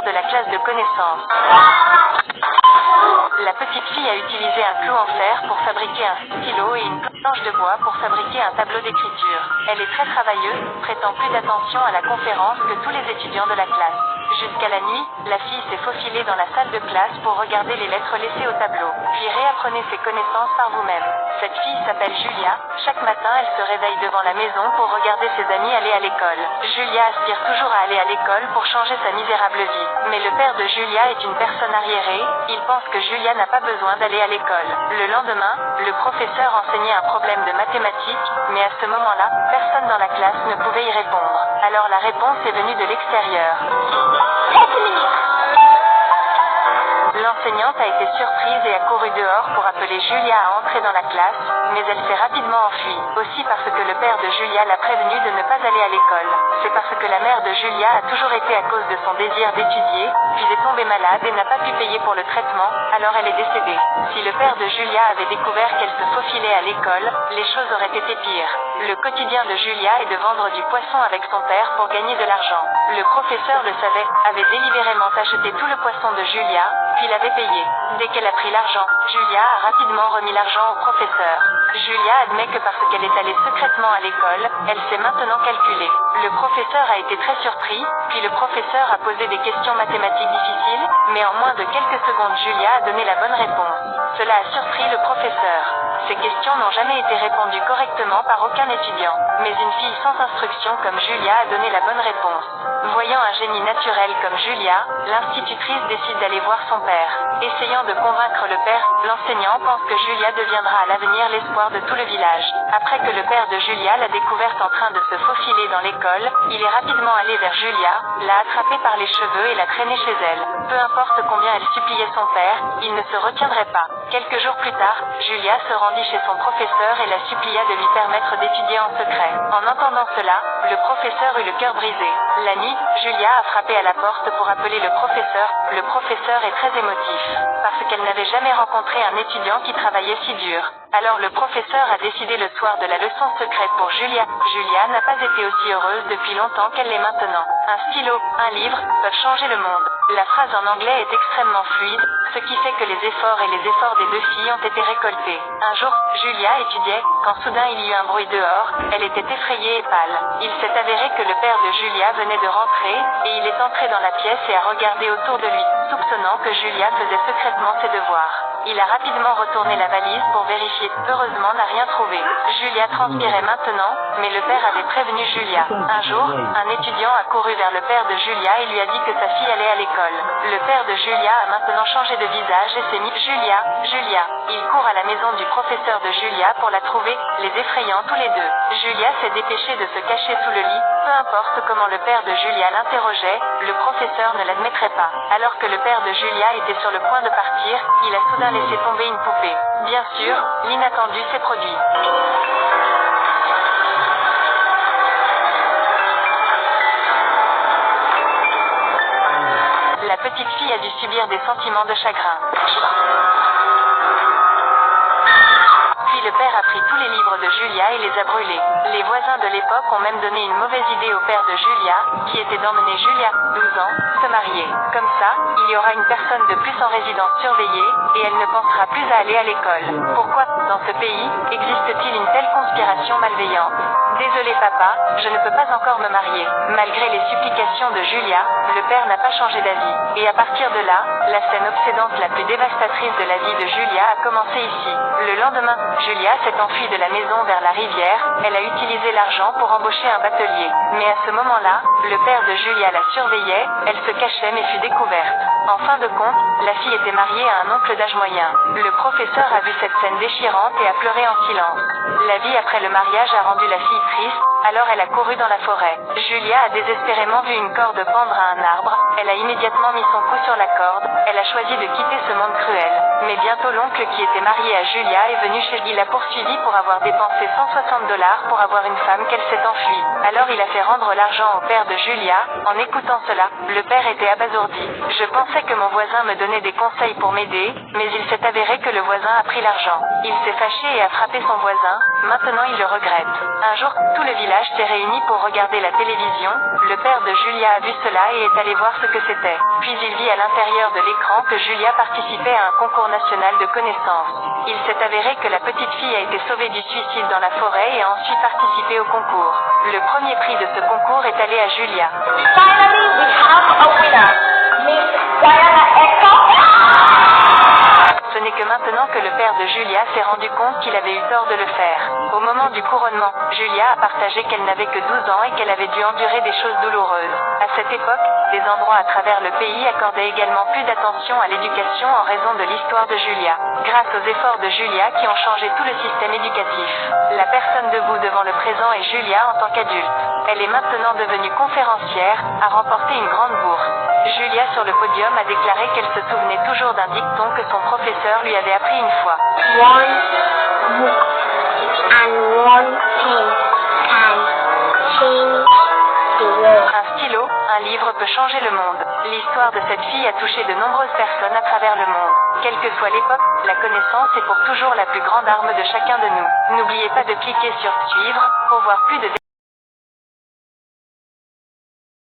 de la classe de connaissances. La petite fille a utilisé un clou en fer pour fabriquer un stylo et une planche de bois pour fabriquer un tableau d'écriture. Elle est très travailleuse, prêtant plus d'attention à la conférence que tous les étudiants de la classe. Jusqu'à la nuit, la fille s'est faufilée dans la salle de classe pour regarder les lettres laissées au tableau. Puis réapprenez ses connaissances par vous-même. Cette fille s'appelle Julia. Chaque matin, elle se réveille devant la maison pour regarder ses amis aller à l'école. Julia aspire toujours à aller à l'école pour changer sa misérable vie. Mais le père de Julia est une personne arriérée. Il pense que Julia n'a pas besoin d'aller à l'école. Le lendemain, le professeur enseignait un problème de mathématiques, mais à ce moment-là, personne dans la classe ne pouvait y répondre. Alors la réponse est venue de l'extérieur. L'enseignante a été surprise et a couru dehors pour appeler Julia à entrer dans la classe, mais elle s'est rapidement enfuie. Aussi parce que le père de Julia l'a prévenue de ne pas aller à l'école. C'est parce que la mère de Julia a toujours été à cause de son désir d'étudier, puis est tombée malade et n'a pas pu payer pour le traitement, alors elle est décédée. Si le père de Julia avait découvert qu'elle se faufilait à l'école, les choses auraient été pires. Le quotidien de Julia est de vendre du poisson avec son père pour gagner de l'argent. Le professeur le savait, avait délibérément acheté tout le poisson de Julia, puis l'avait payé. Dès qu'elle a pris l'argent, Julia a rapidement remis l'argent au professeur. Julia admet que parce qu'elle est allée secrètement à l'école, elle s'est maintenant calculée. Le professeur a été très surpris, puis le professeur a posé des questions mathématiques difficiles, mais en moins de quelques secondes Julia a donné la bonne réponse. Cela a surpris le professeur. Ces questions n'ont jamais été répondues correctement par aucun étudiant, mais une fille sans instruction comme Julia a donné la bonne réponse. Voyant un génie naturel comme Julia, l'institutrice décide d'aller voir son père. Essayant de convaincre le père, l'enseignant pense que Julia deviendra à l'avenir l'espoir de tout le village. Après que le père de Julia l'a découverte en train de se faufiler dans l'école, il est rapidement allé vers Julia, l'a attrapée par les cheveux et l'a traînée chez elle. Peu importe combien elle suppliait son père, il ne se retiendrait pas. Quelques jours plus tard, Julia se rendit chez son professeur et la supplia de lui permettre d'étudier en secret. En entendant cela, le professeur eut le cœur brisé. La nuit, Julia a frappé à la porte pour appeler le professeur. Le professeur est très émotif, parce qu'elle n'avait jamais rencontré un étudiant qui travaillait si dur. Alors le professeur a décidé le soir de la leçon secrète pour Julia. Julia n'a pas été aussi heureuse depuis longtemps qu'elle l'est maintenant. Un stylo, un livre, peuvent changer le monde. La phrase en anglais est extrêmement fluide, ce qui fait que les efforts des deux filles ont été récoltés. Un jour, Julia étudiait, quand soudain il y eut un bruit dehors, elle était effrayée et pâle. Il s'est avéré que le père de Julia venait de rentrer, et il est entré dans la pièce et a regardé autour de lui, soupçonnant que Julia faisait secrètement ses devoirs. Il a rapidement retourné la valise pour vérifier. Heureusement, n'a rien trouvé. Julia transpirait maintenant, mais le père avait prévenu Julia. Un jour, un étudiant a couru vers le père de Julia et lui a dit que sa fille allait à l'école. Le père de Julia a maintenant changé de visage et s'est mis Julia, Julia. Il court à la maison du professeur de Julia pour la trouver, les effrayant tous les deux. Julia s'est dépêchée de se cacher sous le lit. Peu importe comment le père de Julia l'interrogeait, le professeur ne l'admettrait pas. Alors que le père de Julia était sur le point de partir, il a soudain laissé tomber une poupée. Bien sûr, l'inattendu s'est produit. La petite fille a dû subir des sentiments de chagrin. Puis le père a pris tous les livres de Julia et les a brûlés. Les voisins de l'époque ont même donné une mauvaise idée au père de Julia, qui était d'emmener Julia, 12 ans, se marier. Comme ça, il y aura une personne de plus en résidence surveillée, et elle ne pensera plus à aller à l'école. Pourquoi, dans ce pays, existe-t-il une telle conspiration malveillante? Désolé papa, je ne peux pas encore me marier. Malgré les supplications de Julia, le père n'a pas changé d'avis. Et à partir de là, la scène obsédante la plus dévastatrice de la vie de Julia a commencé ici. Le lendemain, Julia s'est enfuie de la maison vers la rivière. Elle a utilisé l'argent pour embaucher un batelier. Mais à ce moment-là, le père de Julia la surveillait. Elle se cachait mais fut découverte. En fin de compte, la fille était mariée à un oncle d'âge moyen. Le professeur a vu cette scène déchirante et a pleuré en silence. La vie après le mariage a rendu la fille triste, alors elle a couru dans la forêt. Julia a désespérément vu une corde pendre à un arbre. Elle a immédiatement mis son cou sur la corde. Elle a choisi de quitter ce monde cruel. Mais bientôt l'oncle qui était marié à Julia est venu chez lui. Il l'a poursuivi pour avoir dépensé $160 pour avoir une femme qu'elle s'est enfuie. Alors il a fait rendre l'argent au père de Julia. En écoutant cela, le père était abasourdi. Je pensais que mon voisin me donnait des conseils pour m'aider, mais il s'est avéré que le voisin a pris l'argent. Il s'est fâché et a frappé son voisin. Maintenant il le regrette. Un jour, tout le village s'est réuni pour regarder la télévision. Le père de Julia a vu cela et est allé voir ce que c'était. Puis il vit à l'intérieur de l'écran que Julia participait à un concours national de connaissances. Il s'est avéré que la petite fille a été sauvée du suicide dans la forêt et a ensuite participé au concours. Le premier prix de ce concours est allé à Julia. Finally, we have a winner. Miss Diana Echo. Ce n'est que maintenant que le père de Julia s'est rendu compte qu'il avait eu tort de le faire. Au moment du couronnement, Julia a partagé qu'elle n'avait que 12 ans et qu'elle avait dû endurer des choses douloureuses. À cette époque, des endroits à travers le pays accordaient également plus d'attention à l'éducation en raison de l'histoire de Julia. Grâce aux efforts de Julia qui ont changé tout le système éducatif. La personne debout devant le présent est Julia en tant qu'adulte. Elle est maintenant devenue conférencière, a remporté une grande bourse. Julia sur le podium a déclaré qu'elle se souvenait toujours d'un dicton que son professeur lui avait appris une fois. One book and one pen can change the world. Un stylo, un livre peut changer le monde. L'histoire de cette fille a touché de nombreuses personnes à travers le monde. Quelle que soit l'époque, la connaissance est pour toujours la plus grande arme de chacun de nous. N'oubliez pas de cliquer sur suivre pour voir plus de